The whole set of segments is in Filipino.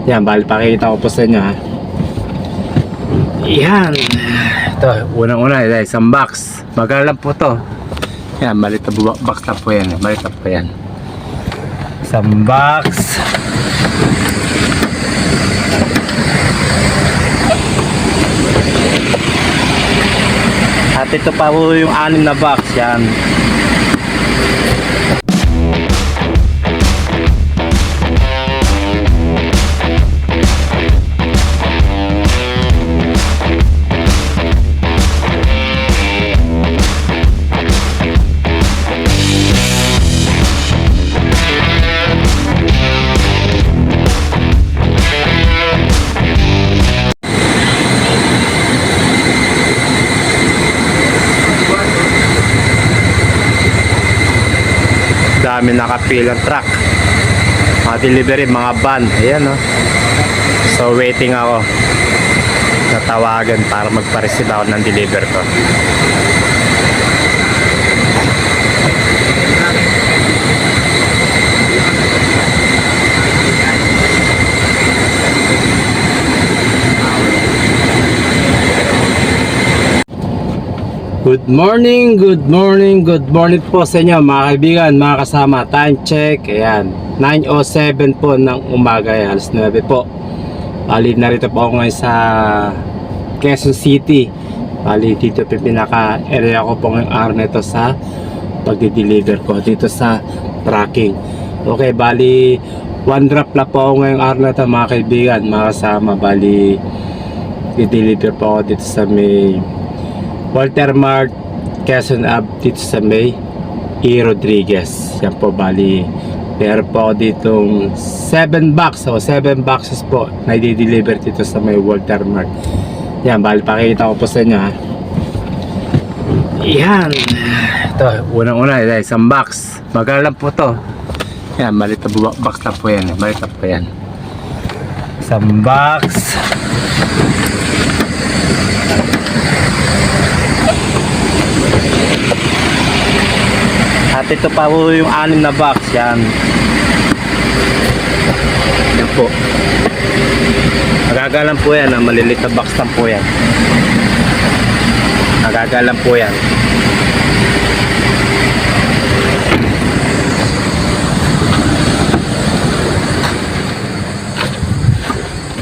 Yan, bali pakikita ko po sa inyo ha. Yan. Ito, unang-una, isang box. Magkano lang po to. Yan, maliit na box lang po yan. Maliit lang po yan. Isang box. At ito pa po yung 6 na box. Yan. Dami nakapilang truck, mga delivery, mga van. Ayan o. So waiting ako, natawagan para magpa-receive ako ng deliver ko. Good morning, good morning, good morning po sa inyo mga kaibigan, mga kasama. Time check, ayan, 9:07 po ng umaga, alas 9 po. Bali narito po ako ngayon sa Quezon City. Bali dito po pinaka-area ko po ngayong araw nito sa pagdi-deliver ko dito sa tracking. Okay, bali one drop na po ako ngayong araw nito mga kaibigan, mga kasama. Bali di-deliver po ako dito sa may Walter Mart, Quezon Ave, dito sa may E. Rodriguez. Yan po, bali meron po ako ditong 7 boxes po na i-deliver dito sa may Walter Mart. Yan, bali pakikita ko po sa inyo ha. Yan. Ito, unang-una, isang box. Magkano lang po to. Yan, maliit na box lang po yan. Maliit lang po yan. Isang box. At ito pa po yung 6 na box. Yan. Yan po. Magagalan po yan. Maliliit na box lang po yan. Magagalan po yan.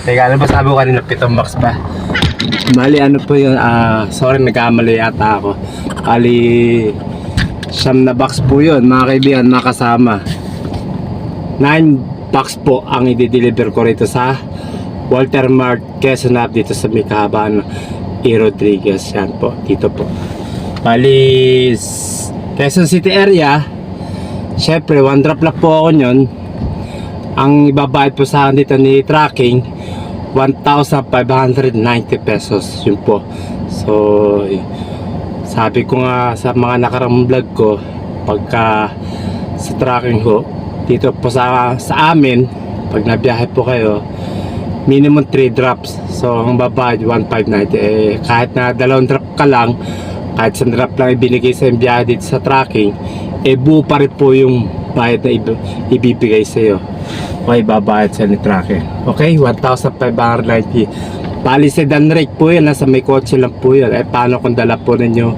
Teka, ano ba sabi ko kanina? 7 box ba? Mali, ano po yun? Sorry, nagkamali yata ako. Bali 9 na box po yun mga kaibigan, mga kasama. 9 box po ang i-deliver ko rito sa Walter Mart, Quezon Ave, dito sa may kahabaan E. Rodriguez. Yan po, dito po. Bali Quezon City area. Syempre, one drop lang po ako nyon. Ang ibabayad po sa akin dito ni tracking 1,590 pesos. Yun po. So sabi ko nga sa mga nakarang vlog ko, pagka sa tracking ko dito po sa amin, pag nabiyahe po kayo, minimum 3 drops. So ang babayad 1,590. Kahit na 2 drop ka lang, kahit 1 drop lang ibinigay sa biyahe dito sa tracking, buo pa rin po yung bayad na ibibigay sa iyo. Okay, babayad sa ni tracking. Okay, 1,590. Bali sedan rate po yan, nasa may kotse lang po yan. Paano kung dala po ninyo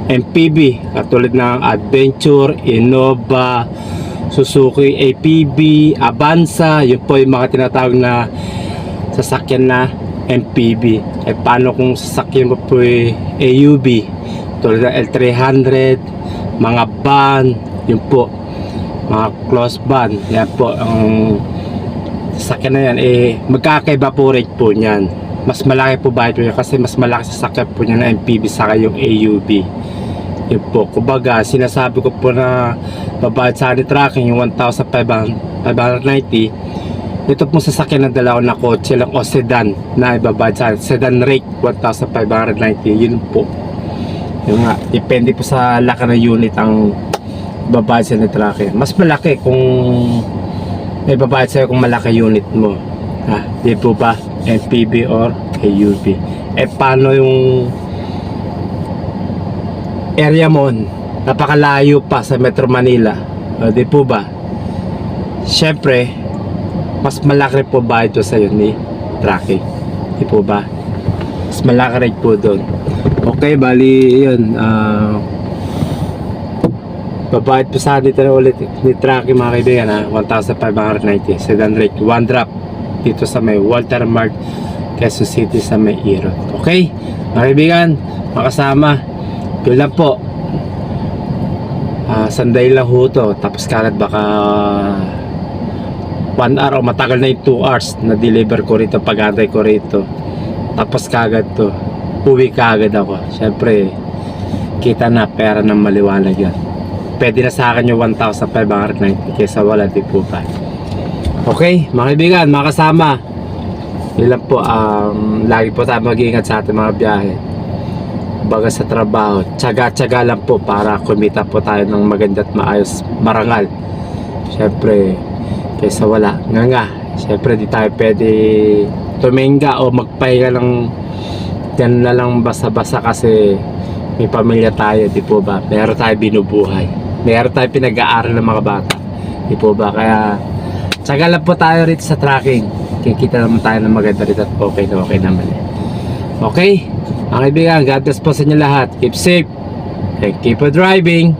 MPV katulad ng Adventure, Innova, Suzuki APB, Avanza, yun po yung mga tinatawag na sasakyan na MPV. Paano kung sasakyan mo po AUV tulad ng L300, mga van, yun po, mga close van, yan po ang sasakyan na yan. Magkakaiba po rate po niyan. Mas malaki po bayad po yun kasi mas malaki sasakyan po niya na MPV saka yung AUV. Yun po, kumbaga sinasabi ko po na babayad sa akin tracking yung 1,590. Ito pong sasakyan na dalawa na kotse lang o sedan na ibabayad sa akin, sedan rate 1,590. Yun po, yun nga, depende po sa laki ng unit ang babayad sa akin tracking. Mas malaki kung may babayad sa'yo kung malaki unit mo. Di po ba? MPV or AUV. Paano yung area mo? Napakalayo pa sa Metro Manila. Di po ba? Syempre, mas malaki rin po ba ito sa'yo ni tracking? Di po ba? Mas malaki rin po doon. Okay, bali yun. Babayad po sa dito na ulit ni tracking mga kaibigan, 1,590 sedan rate, 1 drop dito sa may Walter Mart, Quezon City sa may Irot. Okay, mga kaibigan, makasama yun lang po. Sanday lang ho to, tapos kagad baka 1 hour o matagal na yung 2 hours na deliver ko rito, pag-antay ko rito, tapos kagad to, uwi kagad ako. Syempre kita na, pera ng maliwanag yan. Pwede na sa akin yung 1,590 kaysa wala, di po ba? Okay, mga kaibigan, mga kasama, yun lang po. Lagi po tayo mag-iingat sa ating mga biyahe, baga sa trabaho, tsaga-tsaga lang po para kumita po tayo ng maganda at maayos, marangal. Syempre kaysa wala nga, syempre di tayo pwede tuminga o magpahinga lang yan na lang basa-basa kasi may pamilya tayo, di po ba? Meron tayo binubuhay, meron tayo pinag-aaral ng mga bata, di po ba? Kaya tsaga lang po tayo rito sa tracking, kikita naman tayo ng maganda rito at okay na okay naman. Okay, mga kaibigan, God bless po sa inyo lahat. Keep safe and keep on driving.